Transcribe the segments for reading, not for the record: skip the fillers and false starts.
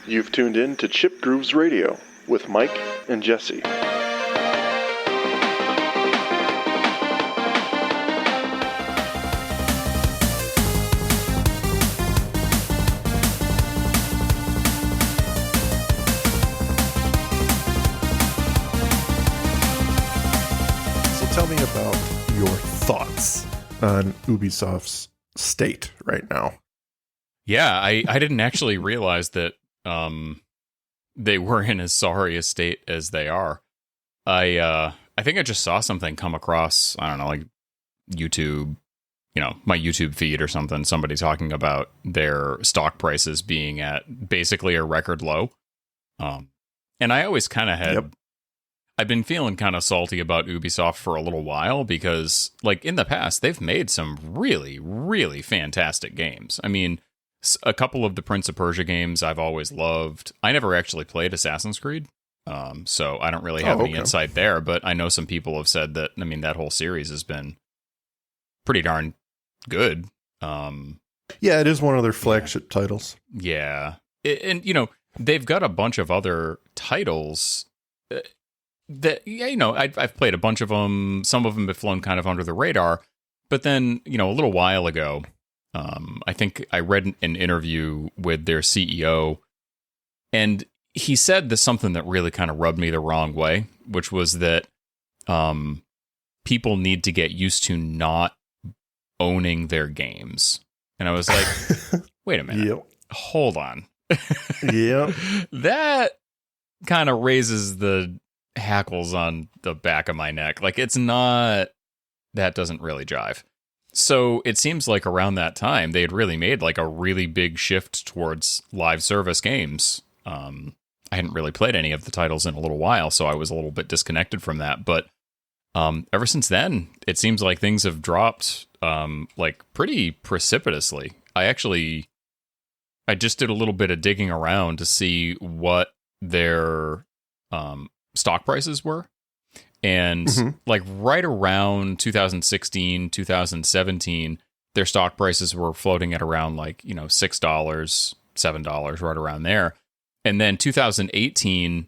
You've tuned in to chipsgrooveradio with Mike and Jesse. Tell me about your thoughts on Ubisoft's state right now. Yeah, I didn't actually realize that they were in as sorry a state as they are. I think I just saw something come across, I don't know, like YouTube, my YouTube feed or something, somebody talking about their stock prices being at basically a record low. And I always kind of had... I've been feeling kind of salty about Ubisoft for a little while because, like, in the past, they've made some really, really fantastic games. I mean, a couple of the Prince of Persia games I've always loved. I never actually played Assassin's Creed, so I don't really have any insight there, but I know some people have said that, I mean, that whole series has been pretty darn good. Yeah, it is one of their flagship titles. Yeah. And, they've got a bunch of other titles that, I've played a bunch of them. Some of them have flown kind of under the radar. But then, a little while ago, I think I read an interview with their CEO, and he said something that really kind of rubbed me the wrong way, which was that people need to get used to not owning their games. And I was like, wait a minute. Hold on. That kind of raises the hackles on the back of my neck. Like, it's not, that doesn't really jive. So it seems like around that time they had really made like a really big shift towards live service games. I hadn't really played any of the titles in a little while, so I was a little bit disconnected from that, but ever since then it seems like things have dropped like pretty precipitously. I just did a little bit of digging around to see what their stock prices were, and like right around 2016, 2017, their stock prices were floating at around like $6, $7, right around there. And then 2018,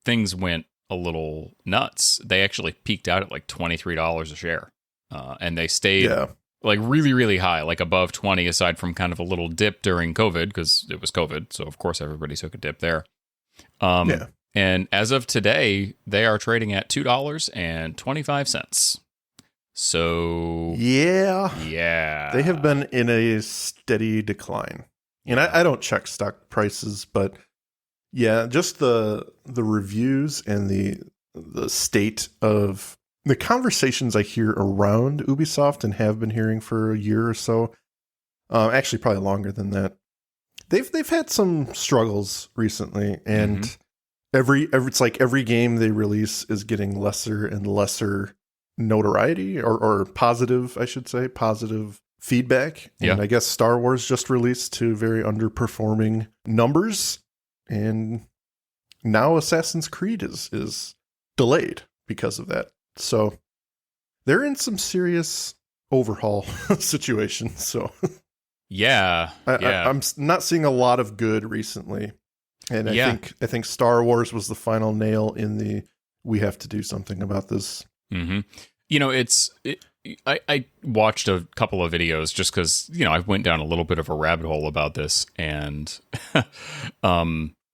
things went a little nuts. They actually peaked out at like $23 a share, and they stayed like really, really high, like above 20, aside from kind of a little dip during COVID, because it was COVID, so of course everybody took a dip there. And as of today, they are trading at $2.25. So yeah, they have been in a steady decline. And I don't check stock prices, but yeah, just the reviews and the state of the conversations I hear around Ubisoft and have been hearing for a year or so, actually probably longer than that. They've had some struggles recently, and it's like every game they release is getting lesser and lesser notoriety or positive, I should say, positive feedback. And I guess Star Wars just released to very underperforming numbers, and now Assassin's Creed is delayed because of that. So they're in some serious overhaul situations. So I'm not seeing a lot of good recently. And I think Star Wars was the final nail in the we have to do something about this. I watched a couple of videos just because, I went down a little bit of a rabbit hole about this, and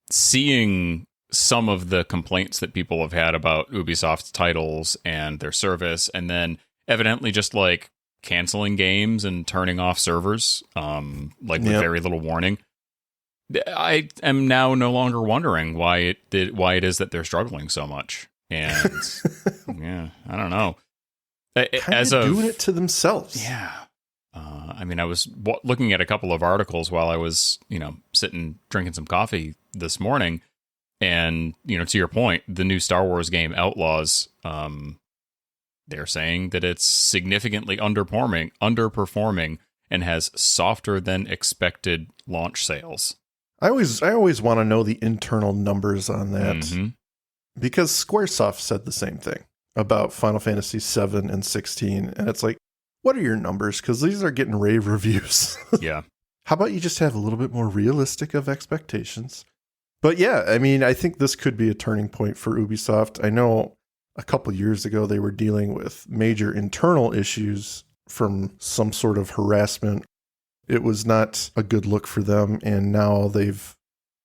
seeing some of the complaints that people have had about Ubisoft's titles and their service, and then evidently just like canceling games and turning off servers, with very little warning. I am now no longer wondering why it is that they're struggling so much. And I don't know. As of doing it to themselves. Yeah. I mean, I was looking at a couple of articles while I was, sitting drinking some coffee this morning. And, to your point, the new Star Wars game Outlaws, they're saying that it's significantly underperforming and has softer than expected launch sales. I always want to know the internal numbers on that, because Squaresoft said the same thing about Final Fantasy 7 and 16, and it's like, what are your numbers? Because these are getting rave reviews. Yeah. how about you just have a little bit more realistic of expectations? But yeah, I mean, I think this could be a turning point for Ubisoft. I know a couple years ago they were dealing with major internal issues from some sort of harassment. It was not a good look for them, and now they've,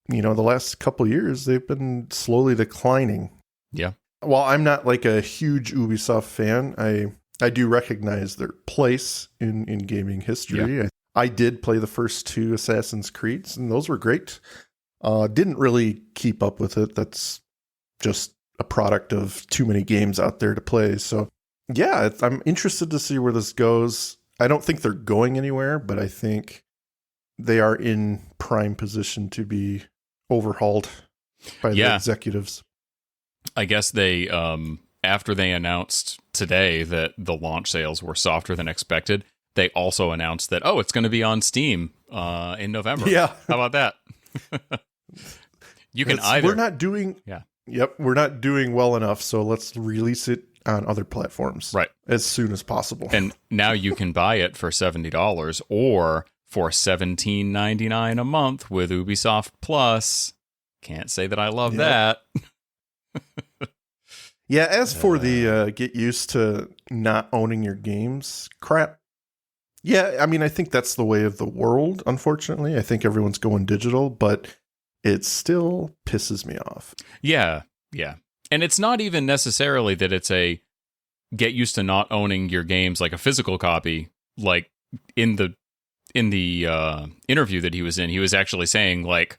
the last couple years, they've been slowly declining. Yeah. While I'm not like a huge Ubisoft fan, I do recognize their place in gaming history. Yeah. I did play the first 2 Assassin's Creeds, and those were great. Didn't really keep up with it. That's just a product of too many games out there to play. So yeah, I'm interested to see where this goes. I don't think they're going anywhere, but I think they are in prime position to be overhauled by the executives. I guess they, after they announced today that the launch sales were softer than expected, they also announced that, it's going to be on Steam in November. Yeah. How about that? You can either... We're not doing... Yeah. Yep, we're not doing well enough, so let's release it on other platforms as soon as possible. And now you can buy it for $70 or for $17.99 a month with Ubisoft Plus. Can't say that I love that. Yeah, as for the get used to not owning your games crap, yeah, I mean, I think that's the way of the world, unfortunately. I think everyone's going digital, but it still pisses me off. Yeah. And it's not even necessarily that it's a get used to not owning your games like a physical copy. Like in the interview that he was actually saying, like,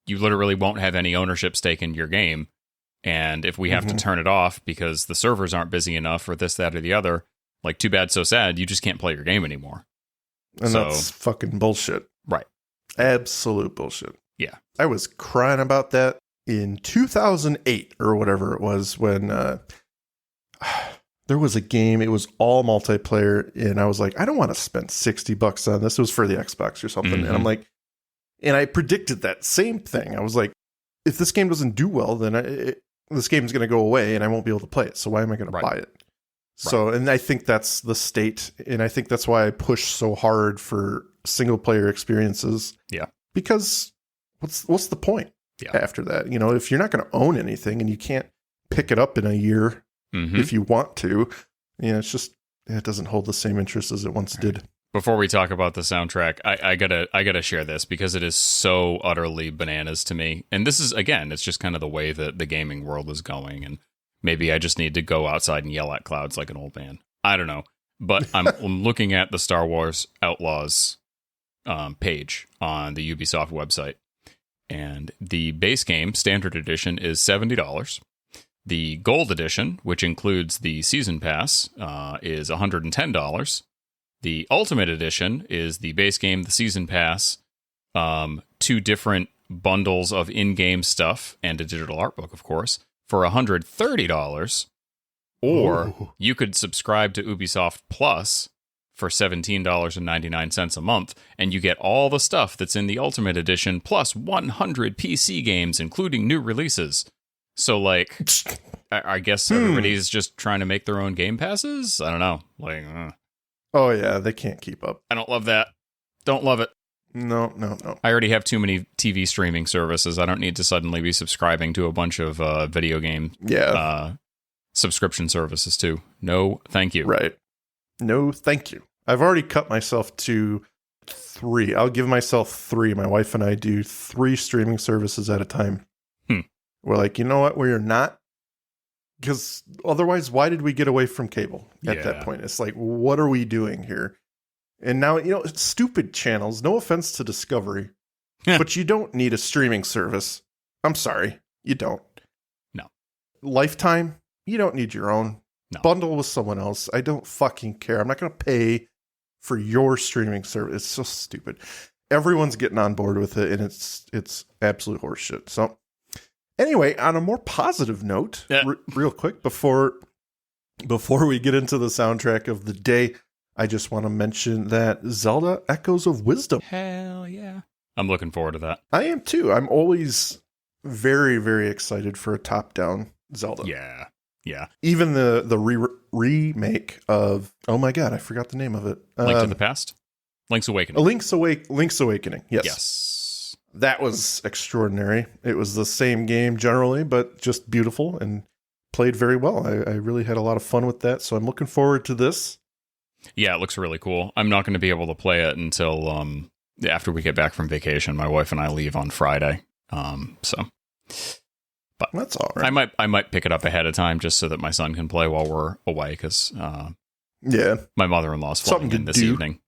you literally won't have any ownership stake in your game. And if we have to turn it off because the servers aren't busy enough or this, that, or the other, like, too bad, so sad, you just can't play your game anymore. And that's fucking bullshit. Right. Absolute bullshit. Yeah. I was crying about that in 2008 or whatever it was when there was a game. It was all multiplayer. And I was like, I don't want to spend $60 on this. It was for the Xbox or something. And I'm like, and I predicted that same thing. I was like, if this game doesn't do well, then this game's going to go away and I won't be able to play it. So why am I going to buy it? So, and I think that's the state. And I think that's why I push so hard for single player experiences. Yeah. Because what's the point after that? If you're not going to own anything and you can't pick it up in a year if you want to, it's just, it doesn't hold the same interest as it once did. Before we talk about the soundtrack, I gotta share this because it is so utterly bananas to me. And this is, again, it's just kind of the way that the gaming world is going. And maybe I just need to go outside and yell at clouds like an old man. I don't know. But I'm looking at the Star Wars Outlaws page on the Ubisoft website. And the base game, Standard Edition, is $70. The Gold Edition, which includes the Season Pass, is $110. The Ultimate Edition is the base game, the Season Pass, 2 different bundles of in-game stuff, and a digital art book, of course, for $130. Or you could subscribe to Ubisoft Plus for $17.99 a month, and you get all the stuff that's in the Ultimate Edition, plus 100 PC games, including new releases. So, like, I guess everybody's just trying to make their own game passes? I don't know. Like, oh, yeah, they can't keep up. I don't love that. Don't love it. No. I already have too many TV streaming services. I don't need to suddenly be subscribing to a bunch of video game subscription services, too. No, thank you. Right. No, thank you. I've already cut myself to 3. I'll give myself 3. My wife and I do 3 streaming services at a time. We're like, you know what? We're not. Because otherwise, why did we get away from cable at that point? It's like, what are we doing here? And now, it's stupid channels. No offense to Discovery, but you don't need a streaming service. I'm sorry. You don't. No. Lifetime, you don't need your own. No. Bundle with someone else. I don't fucking care. I'm not going to pay for your streaming service. It's so stupid. Everyone's getting on board with it, and it's absolute horseshit. So anyway, on a more positive note, real quick, before we get into the soundtrack of the day, I just want to mention that Zelda Echoes of Wisdom. Hell yeah. I'm looking forward to that. I am too. I'm always very, very excited for a top-down Zelda. Yeah. Even the remake of, oh my god, I forgot the name of it. Link to the Past? Link's Awakening. Link's Awakening. Yes. Yes. That was extraordinary. It was the same game generally, but just beautiful and played very well. I really had a lot of fun with that, so I'm looking forward to this. Yeah, it looks really cool. I'm not going to be able to play it until after we get back from vacation. My wife and I leave on Friday. But that's all right. I might pick it up ahead of time just so that my son can play while we're away because my mother-in-law's flying in this evening.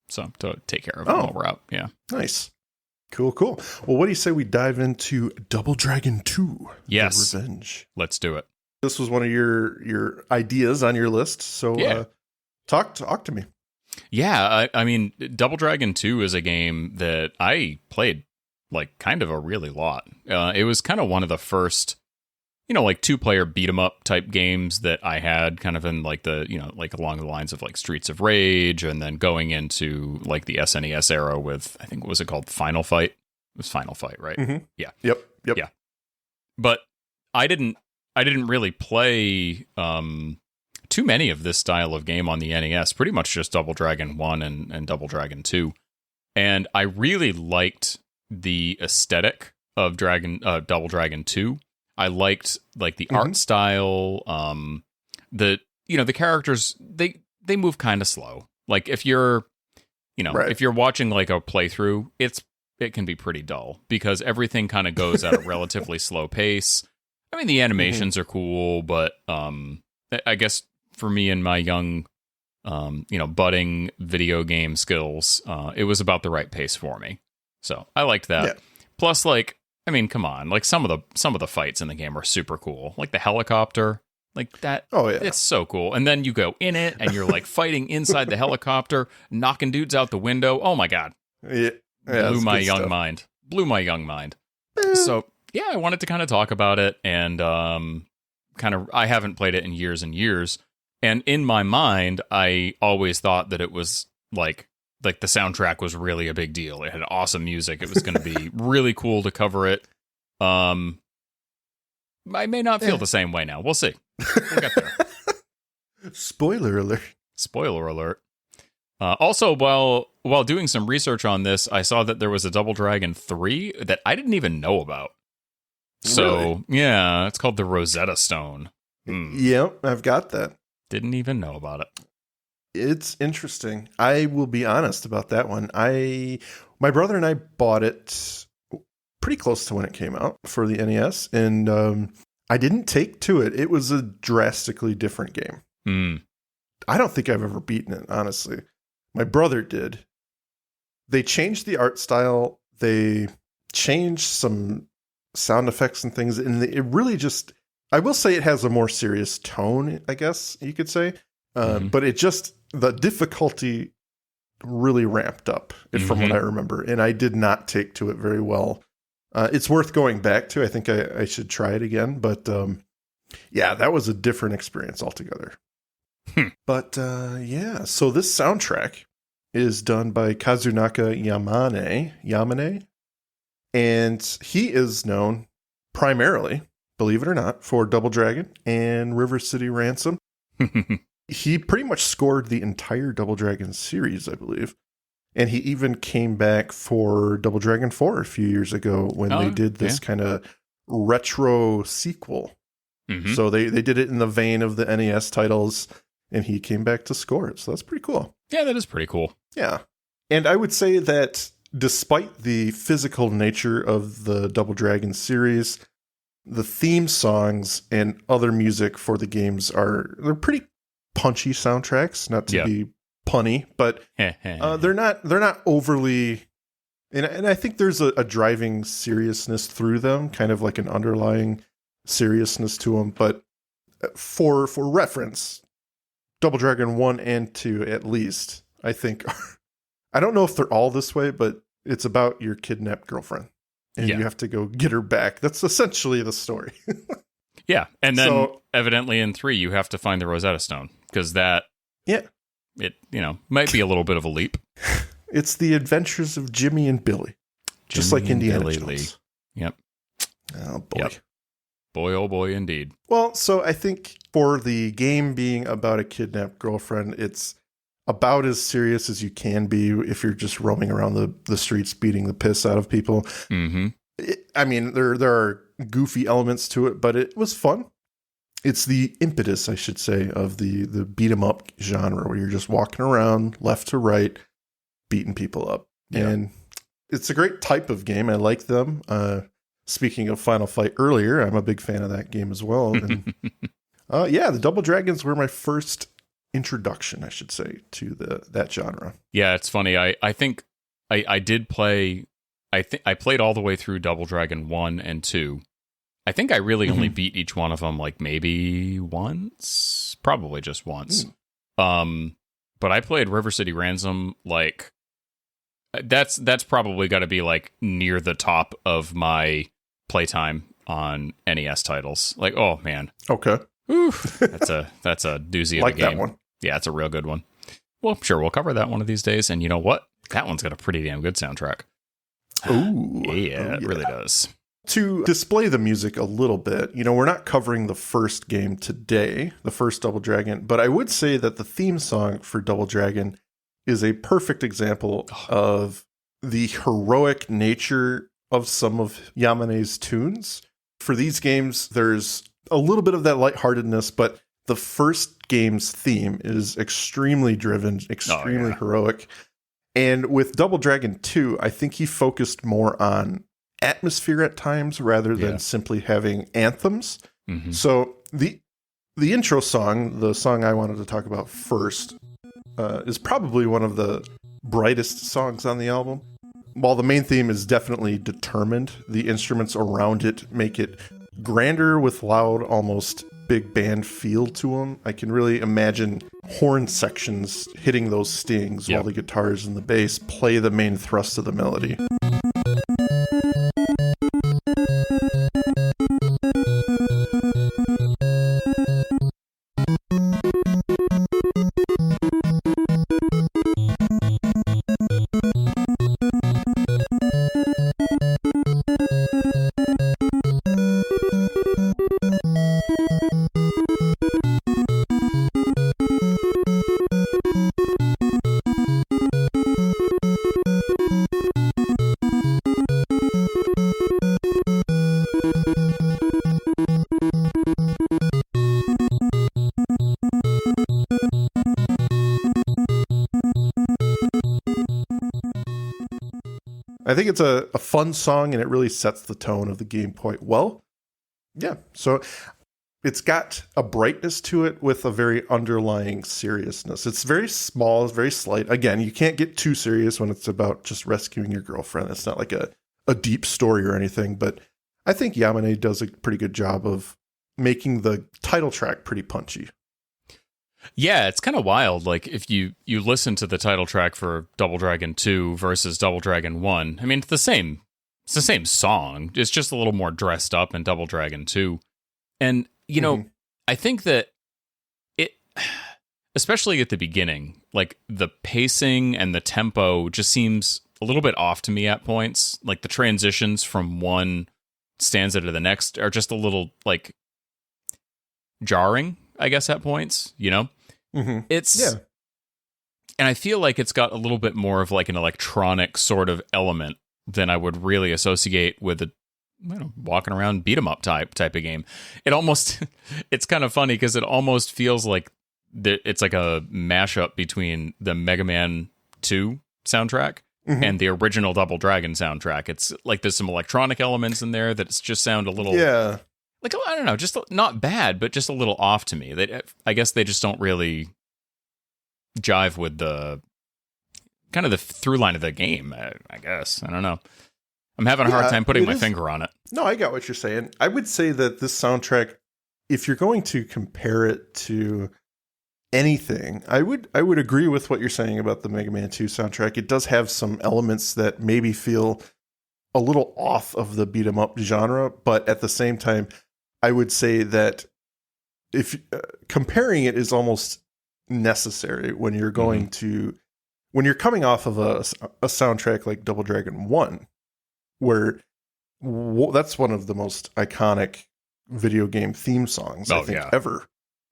So to take care of him while we're out. Yeah. Nice. Cool. Well, what do you say we dive into Double Dragon 2? Yes. The Revenge. Let's do it. This was one of your ideas on your list. So talk to me. Yeah. I mean, Double Dragon 2 is a game that I played like kind of a really lot. It was kind of one of the first, like 2-player beat 'em up type games that I had kind of in like the, like along the lines of like Streets of Rage and then going into like the SNES era with, I think, what was it called? Final Fight? It was Final Fight, right? Mm-hmm. Yeah. Yep. Yeah. But I didn't really play too many of this style of game on the NES, pretty much just Double Dragon 1 and Double Dragon 2. And I really liked the aesthetic of Double Dragon 2. I liked like the art style. The characters they move kind of slow. Like if you're if you're watching like a playthrough, it can be pretty dull because everything kind of goes at a relatively slow pace. I mean, the animations are cool, but I guess for me and my young budding video game skills, it was about the right pace for me. So I liked that. Yeah. Plus, like, I mean, come on, like some of the fights in the game are super cool. Like the helicopter, like that. Oh yeah, it's so cool. And then you go in it, and you're like fighting inside the helicopter, knocking dudes out the window. Oh my god, blew my young mind. So yeah, I wanted to kind of talk about it, and I haven't played it in years and years. And in my mind, I always thought that it was like the soundtrack was really a big deal. It had awesome music. It was going to be really cool to cover it. I may not feel the same way now. We'll see. We'll get there. Spoiler alert. Also, while doing some research on this, I saw that there was a Double Dragon 3 that I didn't even know about. So, really? Yeah, it's called the Rosetta Stone. Yep, I've got that. Didn't even know about it. It's interesting. I will be honest about that one. My brother and I bought it pretty close to when it came out for the NES, and I didn't take to it. It was a drastically different game. I don't think I've ever beaten it, honestly. My brother did. They changed the art style. They changed some sound effects and things, and it really just... I will say it has a more serious tone, I guess you could say. But it just... The difficulty really ramped up, from what I remember, and I did not take to it very well. It's worth going back to. I think I should try it again, but yeah, that was a different experience altogether. But yeah, so this soundtrack is done by Kazunaka Yamane, and he is known primarily, believe it or not, for Double Dragon and River City Ransom. He pretty much scored the entire Double Dragon series, I believe. And he even came back for Double Dragon 4 a few years ago when they did this kind of retro sequel. So they did it in the vein of the NES titles, and he came back to score it. So that's pretty cool. Yeah, that is pretty cool. Yeah. And I would say that despite the physical nature of the Double Dragon series, the theme songs and other music for the games they're pretty punchy soundtracks, not to be punny, but they're not overly, and I think there's a driving seriousness through them, kind of like an underlying seriousness to them. But for reference, Double Dragon 1 and 2 at least, I think, I don't know if they're all this way, but it's about your kidnapped girlfriend and you have to go get her back. That's essentially the story. Yeah, and then evidently in 3 you have to find the Rosetta Stone, because it might be a little bit of a leap. It's the adventures of Jimmy and Billy, just like Indiana Jones. Yep. Oh boy. Yep. Boy, oh boy, indeed. Well, so I think for the game being about a kidnapped girlfriend, it's about as serious as you can be if you're just roaming around the streets beating the piss out of people. Mm-hmm. I mean, there are goofy elements to it, but it was fun. It's the impetus, I should say, of the beat 'em up genre, where you're just walking around left to right, beating people up. Yeah. And it's a great type of game. I like them. Speaking of Final Fight earlier, I'm a big fan of that game as well. And the Double Dragons were my first introduction, I should say, to that genre. Yeah, it's funny. I think I did play. I played all the way through Double Dragon 1 and 2. I think I really only beat each one of them like maybe once, probably just once. But I played River City Ransom like that's probably got to be like near the top of my playtime on NES titles. Like, oh man, okay, oof, that's a doozy of like a game. That one. Yeah, it's a real good one. Well, I'm sure we'll cover that one of these days. And you know what? That one's got a pretty damn good soundtrack. Ooh, yeah, it really does. To display the music a little bit, we're not covering the first game today, the first Double Dragon, but I would say that the theme song for Double Dragon is a perfect example of the heroic nature of some of Yamane's tunes. For these games, there's a little bit of that lightheartedness, but the first game's theme is extremely driven, extremely heroic. And with Double Dragon 2, I think he focused more on atmosphere at times rather than simply having anthems. Mm-hmm. So the intro song, the song I wanted to talk about first, is probably one of the brightest songs on the album. While the main theme is definitely determined, the instruments around it make it grander with loud, almost big band feel to them. I can really imagine horn sections hitting those stings while the guitars and the bass play the main thrust of the melody. I think it's a fun song, and it really sets the tone of the game quite well. Yeah, so it's got a brightness to it with a very underlying seriousness. It's very small, it's very slight. Again, you can't get too serious when it's about just rescuing your girlfriend. It's not like a deep story or anything, but I think Yamane does a pretty good job of making the title track pretty punchy. Yeah, it's kind of wild. Like, if you listen to the title track for Double Dragon 2 versus Double Dragon 1, I mean, it's the same song. It's just a little more dressed up in Double Dragon 2. And, I think that it, especially at the beginning, like, the pacing and the tempo just seems a little bit off to me at points. Like, the transitions from one stanza to the next are just a little, like, jarring, I guess, at points, Mm-hmm. And I feel like it's got a little bit more of like an electronic sort of element than I would really associate with a walking around beat 'em up type of game. It almost, it's kind of funny because it almost feels like it's like a mashup between the Mega Man 2 soundtrack and the original Double Dragon soundtrack. It's like there's some electronic elements in there that just sound a little like, I don't know, just not bad, but just a little off to me. I guess they just don't really jive with the kind of the through line of the game, I guess. I don't know. I'm having a hard time putting my finger on it. No, I got what you're saying. I would say that this soundtrack, if you're going to compare it to anything, I would agree with what you're saying about the Mega Man 2 soundtrack. It does have some elements that maybe feel a little off of the beat 'em up genre, but at the same time, I would say that if comparing it is almost necessary when you're going to, when you're coming off of a soundtrack like Double Dragon 1, where that's one of the most iconic video game theme songs, I think, ever.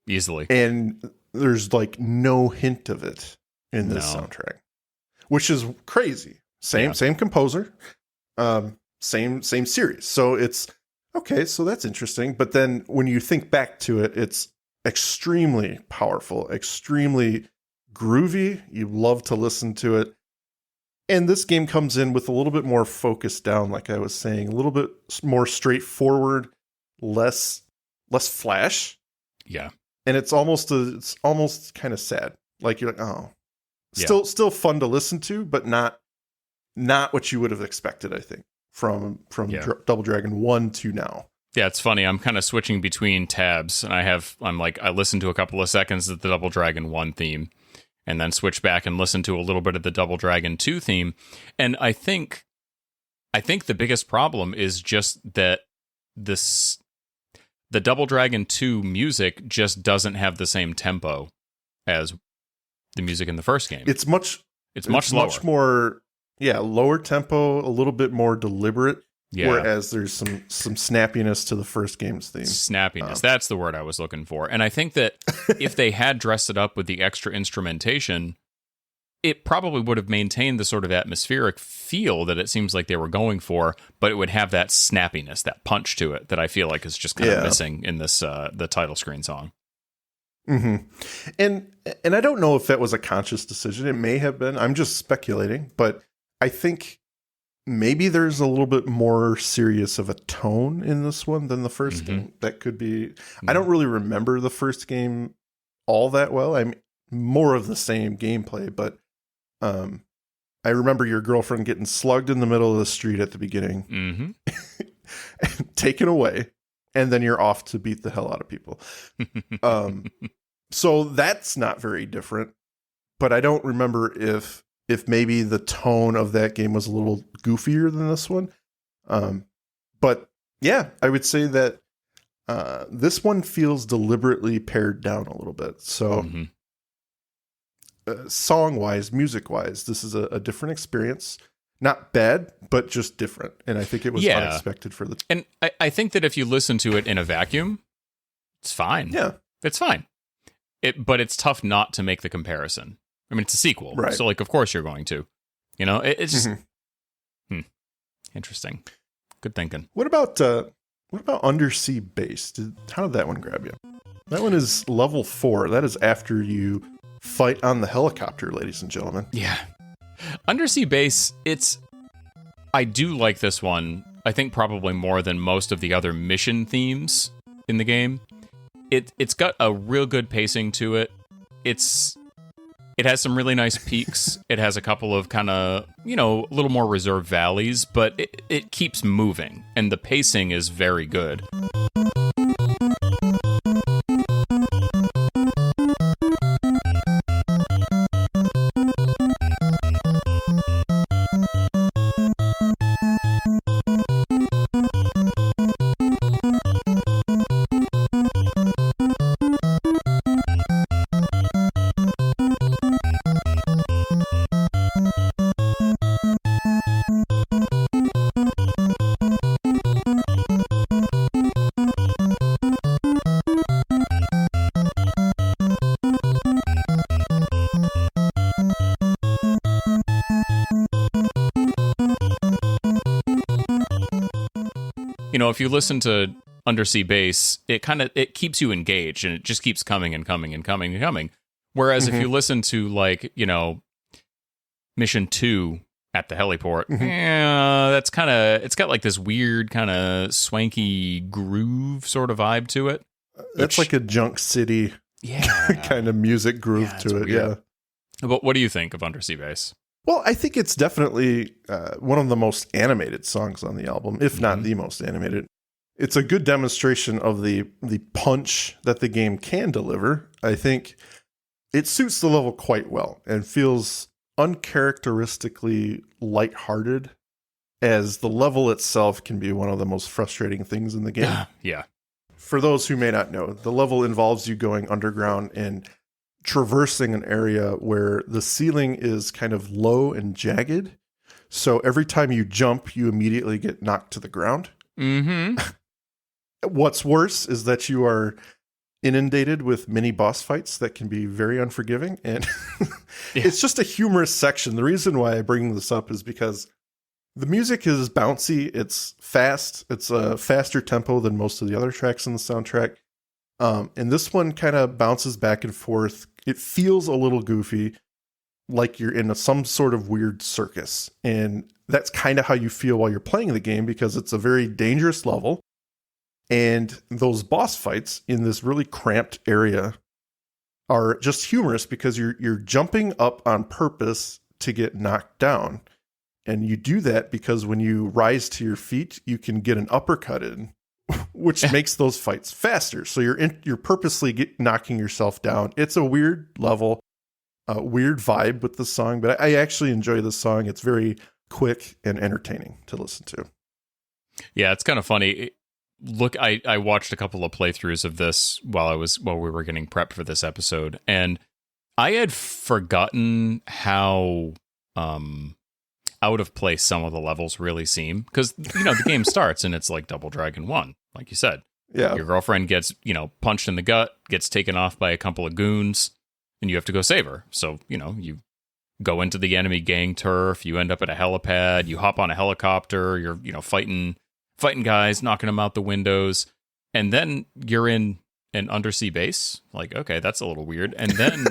Easily. And there's like no hint of it in this soundtrack, which is crazy. Same composer, same series. So it's okay. So that's interesting. But then when you think back to it, it's extremely powerful, extremely groovy. You love to listen to it. And this game comes in with a little bit more focused down, like I was saying, a little bit more straightforward, less flash. Yeah. And it's almost kind of sad. Like you're like, oh, still fun to listen to, but not what you would have expected, I think, from Double Dragon 1 to now. Yeah, it's funny. I'm kind of switching between tabs, and I listen to a couple of seconds of the Double Dragon 1 theme, and then switch back and listen to a little bit of the Double Dragon 2 theme. And I think the biggest problem is just that the Double Dragon 2 music just doesn't have the same tempo as the music in the first game. It's much lower. Much more, lower tempo, a little bit more deliberate. Yeah. Whereas there's some snappiness to the first game's theme. Snappiness, that's the word I was looking for. And I think that if they had dressed it up with the extra instrumentation, it probably would have maintained the sort of atmospheric feel that it seems like they were going for, but it would have that snappiness, that punch to it that I feel like is just kind of missing in this the title screen song. Mm-hmm. And I don't know if that was a conscious decision. It may have been. I'm just speculating, but I think maybe there's a little bit more serious of a tone in this one than the first game. That could be. I don't really remember the first game all that well. I'm more of the same gameplay, but I remember your girlfriend getting slugged in the middle of the street at the beginning, taken away, and then you're off to beat the hell out of people. So that's not very different, but I don't remember if maybe the tone of that game was a little goofier than this one. But yeah, I would say that this one feels deliberately pared down a little bit. So song-wise, music-wise, this is a different experience. Not bad, but just different. And I think it was unexpected for the... And I think that if you listen to it in a vacuum, it's fine. Yeah. It's fine. But it's tough not to make the comparison. I mean, it's a sequel, right? So, like, of course you're going to. You know, it's just interesting. Good thinking. What about Undersea Base? How did that one grab you? That one is level 4. That is after you fight on the helicopter, ladies and gentlemen. Yeah, Undersea Base. I do like this one. I think probably more than most of the other mission themes in the game. It's got a real good pacing to it. It has some really nice peaks. It has a couple of kind of, a little more reserved valleys, but it keeps moving, and the pacing is very good. If you listen to Undersea Base, it keeps you engaged, and it just keeps coming and coming and coming and coming. Whereas if you listen to, like, Mission 2 at the heliport, that's it's got like this weird kind of swanky groove sort of vibe to it. That's like a Junk City kind of music groove to it. Weird. Yeah. But what do you think of Undersea Base? Well, I think it's definitely one of the most animated songs on the album, if not the most animated. It's a good demonstration of the punch that the game can deliver. I think it suits the level quite well and feels uncharacteristically lighthearted, as the level itself can be one of the most frustrating things in the game. Yeah. For those who may not know, the level involves you going underground and traversing an area where the ceiling is kind of low and jagged. So every time you jump, you immediately get knocked to the ground. Mm-hmm. What's worse is that you are inundated with mini boss fights that can be very unforgiving. And it's just a humorous section. The reason why I bring this up is because the music is bouncy. It's fast. It's a faster tempo than most of the other tracks in the soundtrack. And this one kind of bounces back and forth. It feels a little goofy, like you're in some sort of weird circus. And that's kind of how you feel while you're playing the game, because it's a very dangerous level. And those boss fights in this really cramped area are just humorous because you're jumping up on purpose to get knocked down. And you do that because when you rise to your feet, you can get an uppercut in, which makes those fights faster. So you're purposely knocking yourself down. It's a weird level, a weird vibe with the song, but I actually enjoy the song. It's very quick and entertaining to listen to. Yeah, it's kind of funny. Look, I watched a couple of playthroughs of this while we were getting prepped for this episode, and I had forgotten how out of place some of the levels really seem, because the game starts and it's like Double Dragon 1, like you said. Yeah. Your girlfriend gets punched in the gut, gets taken off by a couple of goons, and you have to go save her. So you go into the enemy gang turf, you end up at a helipad, you hop on a helicopter, you're fighting guys, knocking them out the windows, and then you're in an undersea base. Like, okay, that's a little weird. And then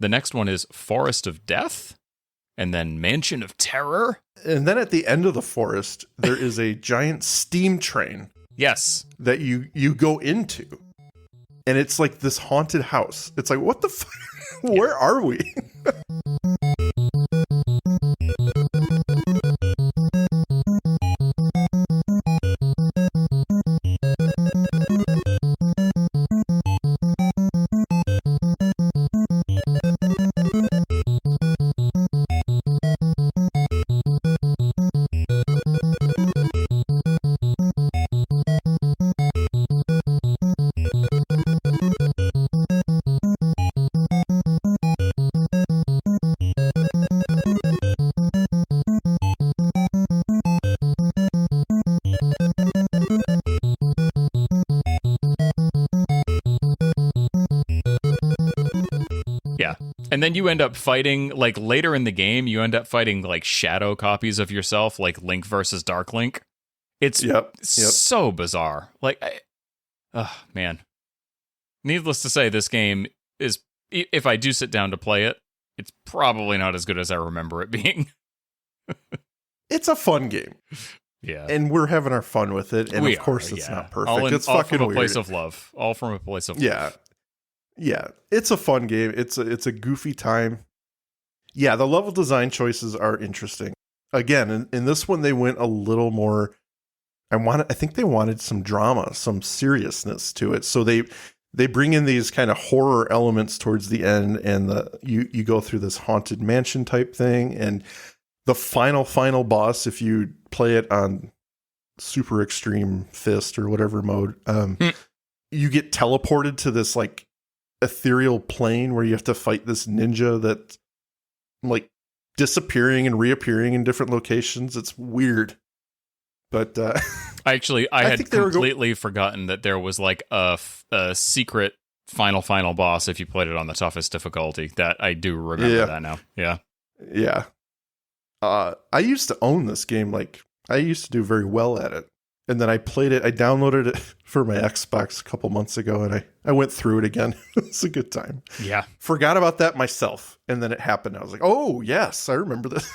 the next one is Forest of Death, and then Mansion of Terror. And then at the end of the forest, there is a giant steam train. Yes. That you go into. And it's like this haunted house. It's like, what the fuck? Where are we? And then you end up fighting, like later in the game, you end up fighting like shadow copies of yourself, like Link versus Dark Link. It's so bizarre. Like, man. Needless to say, this game is, if I do sit down to play it, it's probably not as good as I remember it being. It's a fun game. Yeah. And we're having our fun with it. And of course it's not perfect. It's all fucking from a weird. place of love. All from a place of love. Yeah. Yeah, it's a fun game. It's a goofy time. Yeah, the level design choices are interesting. Again, in this one, they went a little more. I think they wanted some drama, some seriousness to it. So they bring in these kind of horror elements towards the end, and you go through this haunted mansion type thing, and the final boss, if you play it on super extreme fist or whatever mode, you get teleported to this like ethereal plane where you have to fight this ninja that like disappearing and reappearing in different locations. It's weird. But I had completely forgotten that there was like a secret final boss if you played it on the toughest difficulty. That I do remember that now. Yeah. Yeah. I used to own this game. Like, I used to do very well at it. And then I played it. I downloaded it for my Xbox a couple months ago, and I went through it again. It's a good time. Yeah. Forgot about that myself. And then it happened. I was like, oh, yes, I remember this.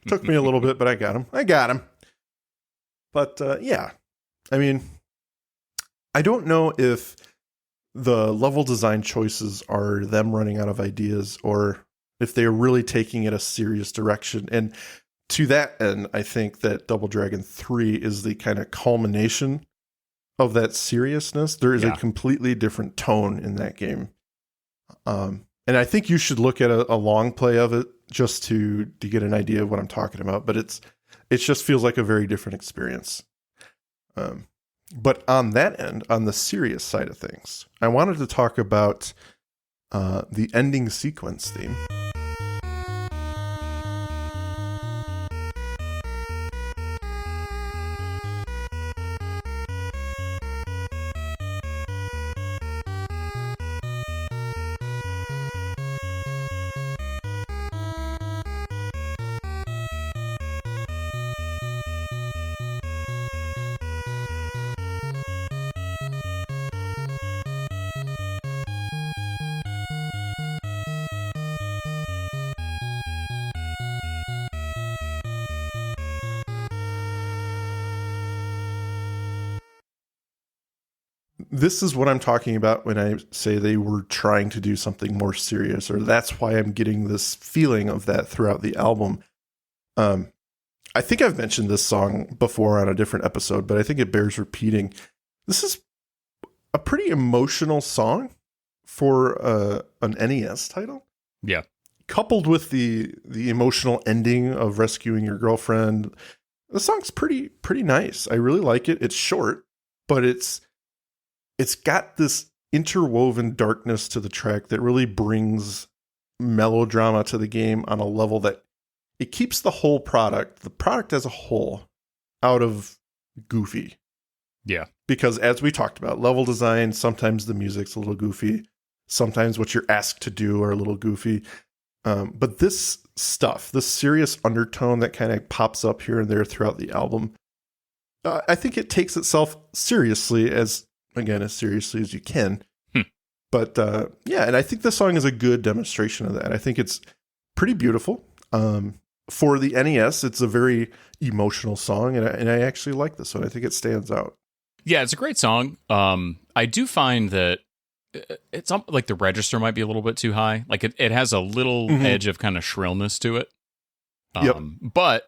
Took me a little bit, but I got him. But yeah, I mean, I don't know if the level design choices are them running out of ideas or if they're really taking it a serious direction. And to that end, I think that Double Dragon 3 is the kind of culmination of that seriousness. There is a completely different tone in that game. And I think you should look at a long play of it just to get an idea of what I'm talking about. But it just feels like a very different experience. But on that end, on the serious side of things, I wanted to talk about the ending sequence theme. this is what I'm talking about when I say they were trying to do something more serious, or that's why I'm getting this feeling of that throughout the album. I think I've mentioned this song before on a different episode, but I think it bears repeating. This is a pretty emotional song for an NES title. Yeah. Coupled with the emotional ending of rescuing your girlfriend, the song's pretty nice. I really like it. It's short, but it's got this interwoven darkness to the track that really brings melodrama to the game on a level that it keeps the product as a whole, out of goofy. Yeah. Because as we talked about, level design, sometimes the music's a little goofy. Sometimes what you're asked to do are a little goofy. But this stuff, this serious undertone that kind of pops up here and there throughout the album, I think it takes itself seriously, as seriously as you can. But and I think this song is a good demonstration of that. I think it's pretty beautiful. For the NES, it's a very emotional song, and I actually like this one. I think it stands out. Yeah, it's a great song. I do find that it's like the register might be a little bit too high. Like it has a little edge of kind of shrillness to it. But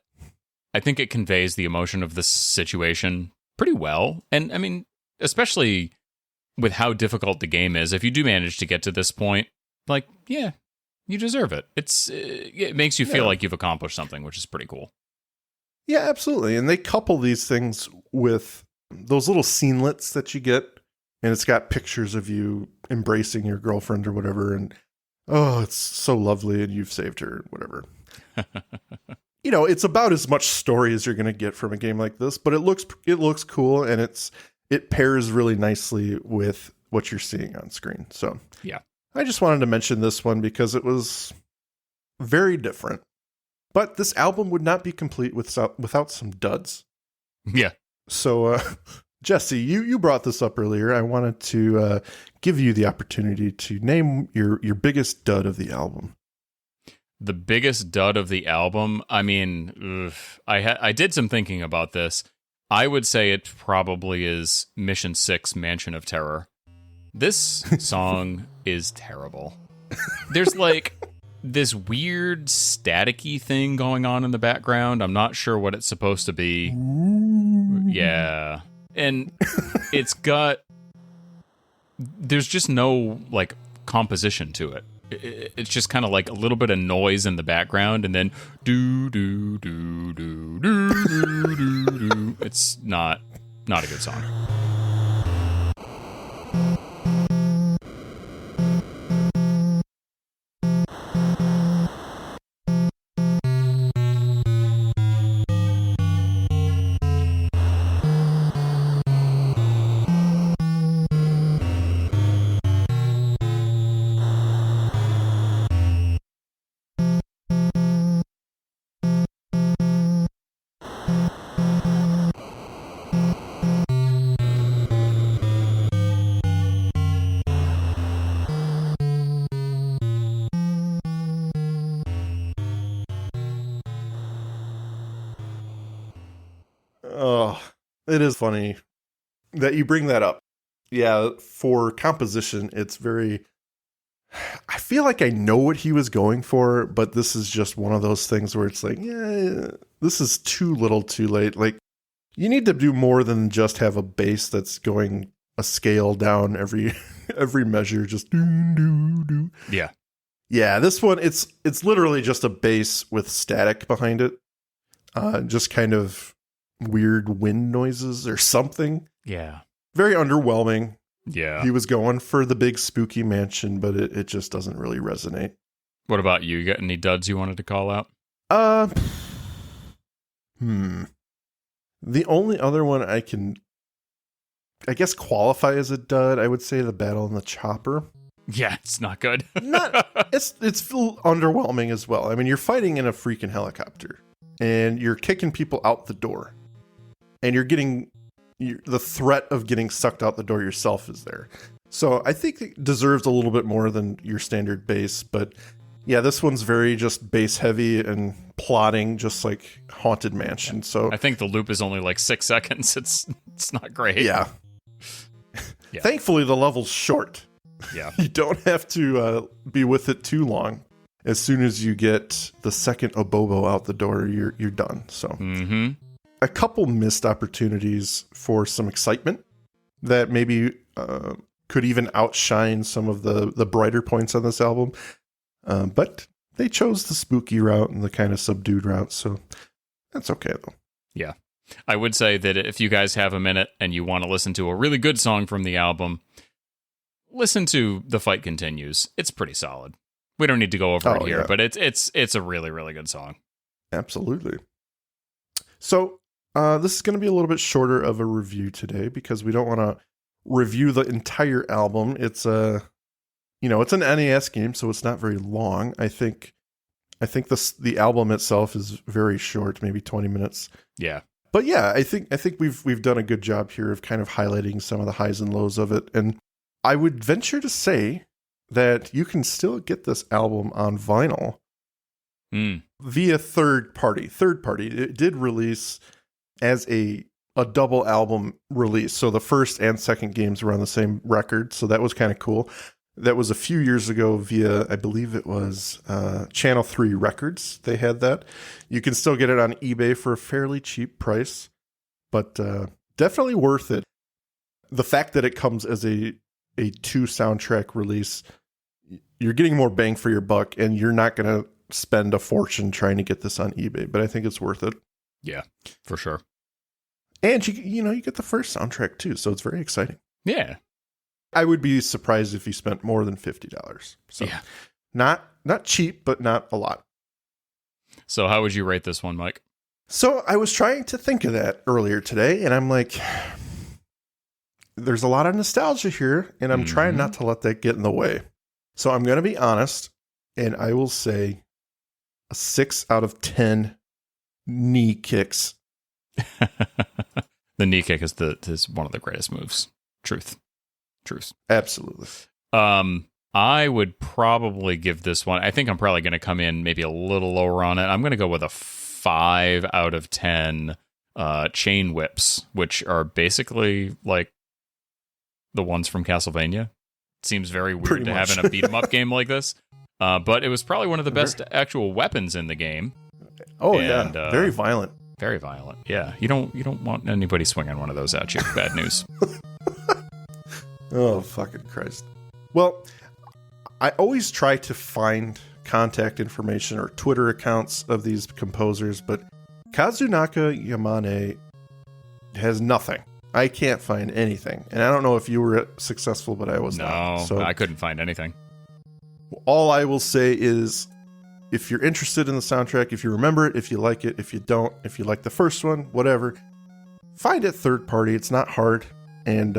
I think it conveys the emotion of the situation pretty well. And I mean, especially with how difficult the game is, if you do manage to get to this point, like, yeah, you deserve it. It makes you feel like you've accomplished something, which is pretty cool. Yeah, absolutely. And they couple these things with those little scenelets that you get, and it's got pictures of you embracing your girlfriend or whatever, and oh, it's so lovely, and you've saved her, whatever. It's about as much story as you're going to get from a game like this, but it looks cool, and it pairs really nicely with what you're seeing on screen. So yeah. I just wanted to mention this one because it was very different. But this album would not be complete without some duds. Yeah. So, Jesse, you brought this up earlier. I wanted to give you the opportunity to name your biggest dud of the album. The biggest dud of the album? I mean, I did some thinking about this. I would say it probably is Mission 6, Mansion of Terror. This song is terrible. There's like this weird staticky thing going on in the background. I'm not sure what it's supposed to be. Yeah. And there's just no like composition to it. It's just kind of like a little bit of noise in the background and then do do do do do do do do. It's not a good song. Oh, it is funny that you bring that up. Yeah, for composition, it's very... I feel like I know what he was going for, but this is just one of those things where it's like, yeah, this is too little too late. Like, you need to do more than just have a bass that's going a scale down every measure, just do. Yeah. Yeah, this one, it's literally just a bass with static behind it. Just kind of weird wind noises or something. Yeah. Very underwhelming. Yeah. He was going for the big spooky mansion, but it just doesn't really resonate. What about you? You got any duds you wanted to call out? The only other one I can, I guess, qualify as a dud, I would say the Battle in the Chopper. Yeah, it's not good. It's underwhelming as well. I mean, you're fighting in a freaking helicopter, and you're kicking people out the door, and you're getting the threat of getting sucked out the door yourself is there. So I think it deserves a little bit more than your standard bass, but yeah, this one's very just bass heavy and plotting, just like Haunted Mansion. Yeah. So I think the loop is only like 6 seconds. It's not great. Yeah. Yeah. Thankfully, the level's short. Yeah. You don't have to be with it too long. As soon as you get the second Obobo out the door, you're done. So, a couple missed opportunities for some excitement that maybe could even outshine some of the brighter points on this album. But they chose the spooky route and the kind of subdued route, so that's okay, though. Yeah. I would say that if you guys have a minute and you want to listen to a really good song from the album, listen to The Fight Continues. It's pretty solid. We don't need to go over it here, but it's a really, really good song. Absolutely. So this is going to be a little bit shorter of a review today because we don't want to review the entire album. It's it's an NES game, so it's not very long. I think the album itself is very short, maybe 20 minutes. Yeah. But yeah, I think we've done a good job here of kind of highlighting some of the highs and lows of it. And I would venture to say that you can still get this album on vinyl via third party. It did release as a double album release. So the first and second games were on the same record. So that was kind of cool. That was a few years ago via, I believe it was Channel 3 Records. They had that. You can still get it on eBay for a fairly cheap price, but definitely worth it. The fact that it comes as a 2 soundtrack release, you're getting more bang for your buck, and you're not going to spend a fortune trying to get this on eBay, but I think it's worth it. Yeah, for sure. And you get the first soundtrack too, so it's very exciting. Yeah. I would be surprised if you spent more than $50. So yeah. Not cheap, but not a lot. So how would you rate this one, Mike? So I was trying to think of that earlier today, and I'm like, there's a lot of nostalgia here, and I'm trying not to let that get in the way. So I'm going to be honest, and I will say a 6 out of 10 knee kicks. The knee kick is one of the greatest moves. Truth. Absolutely. I would probably give this one, I think I'm probably going to come in maybe a little lower on it. I'm going to go with a 5 out of 10 chain whips, which are basically like the ones from Castlevania. Seems very weird to have in a beat 'em up game like this. But it was probably one of the best actual weapons in the game. Oh, and, yeah. Very violent. Very violent. Yeah. You don't want anybody swinging one of those at you. Bad news. Oh, fucking Christ. Well, I always try to find contact information or Twitter accounts of these composers, but Kazunaka Yamane has nothing. I can't find anything. And I don't know if you were successful, but I was not. So I couldn't find anything. All I will say is, if you're interested in the soundtrack, if you remember it, if you like it, if you don't, if you like the first one, whatever, find it third party. It's not hard. And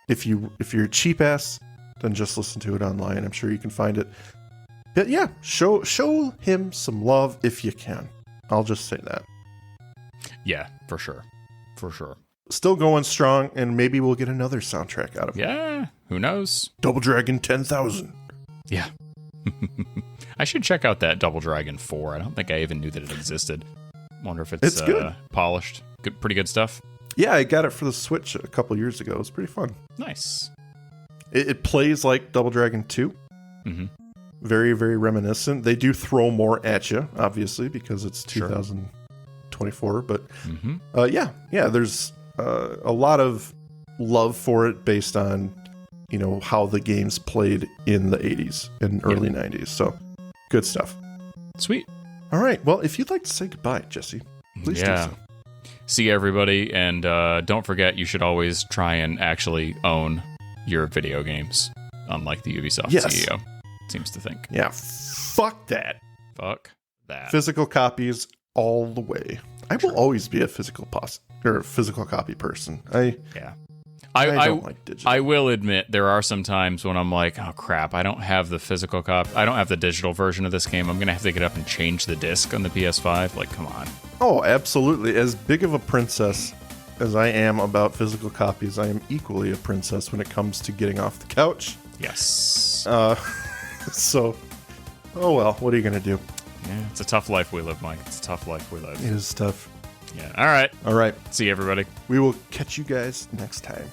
if you're a cheap ass, then just listen to it online. I'm sure you can find it. But yeah, show him some love if you can. I'll just say that. Yeah, for sure. For sure. Still going strong, and maybe we'll get another soundtrack out of it. Yeah, who knows? Double Dragon 10,000. Yeah. I should check out that Double Dragon 4. I don't think I even knew that it existed. Wonder if it's good. Polished. Pretty good stuff. Yeah, I got it for the Switch a couple years ago. It was pretty fun. Nice. It plays like Double Dragon 2. Mm-hmm. Very, very reminiscent. They do throw more at you, obviously, because it's 2024. But there's a lot of love for it based on, how the games played in the 80s and early 90s. So, good stuff. Sweet. All right. Well, if you'd like to say goodbye, Jesse, please do so. See everybody, and don't forget, you should always try and actually own your video games, unlike the Ubisoft CEO seems to think. Yeah, fuck that. Fuck that. Physical copies all the way. I will always be a physical copy person. I don't like digital. I will admit there are some times when I'm like, oh crap, I don't have the physical copy. I don't have the digital version of this game. I'm gonna have to get up and change the disc on the PS5. Like, come on. Oh, absolutely. As big of a princess as I am about physical copies, I am equally a princess when it comes to getting off the couch. Yes. So, oh well, what are you gonna do? Yeah, it's a tough life we live, Mike. It's a tough life we live. It is tough. Yeah. All right. All right. See you, everybody. We will catch you guys next time.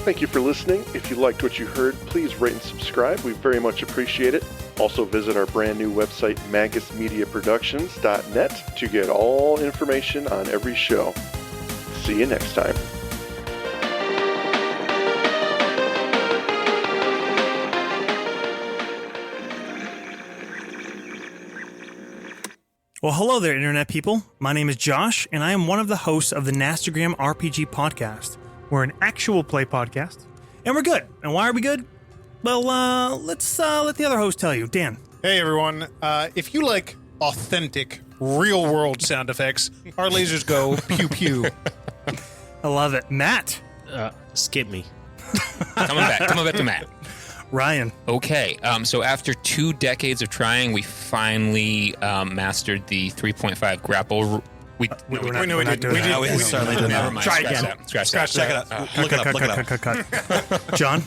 Thank you for listening. If you liked what you heard, please rate and subscribe. We very much appreciate it. Also visit our brand new website, magusmediaproductions.net, to get all information on every show. See you next time. Well, hello there, Internet people. My name is Josh, and I am one of the hosts of the Nastagram RPG podcast. We're an actual play podcast, and we're good. And why are we good? Well, let's let the other host tell you. Dan. Hey, everyone. If you like authentic, real-world sound effects, our lasers go pew-pew. I love it. Matt. Skip me. Coming back to Matt. Ryan. Okay, so after 2 decades of trying, we finally mastered the 3.5 grapple. We certainly did never not. mind. Try again. Scratch Check it out. Look it up. John.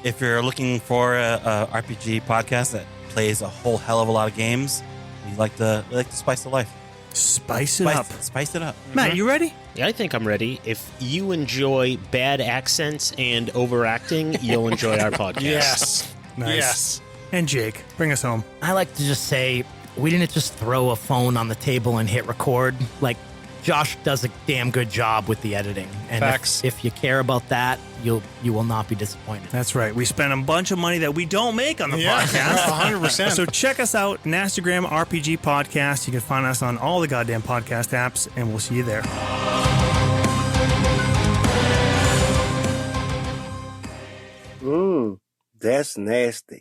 If you're looking for a RPG podcast that plays a whole hell of a lot of games, you like to spice the life. Spice it up. Spice it up. Matt, you ready? Yeah, I think I'm ready. If you enjoy bad accents and overacting, you'll enjoy our podcast. Yes. Nice. Yes. And Jake, bring us home. I like to just say we didn't just throw a phone on the table and hit record. Like, Josh does a damn good job with the editing. And Facts. if you care about that, you will not be disappointed. That's right. We spent a bunch of money that we don't make on the podcast. 100%. So check us out, Nastagram RPG Podcast. You can find us on all the goddamn podcast apps, and we'll see you there. That's nasty.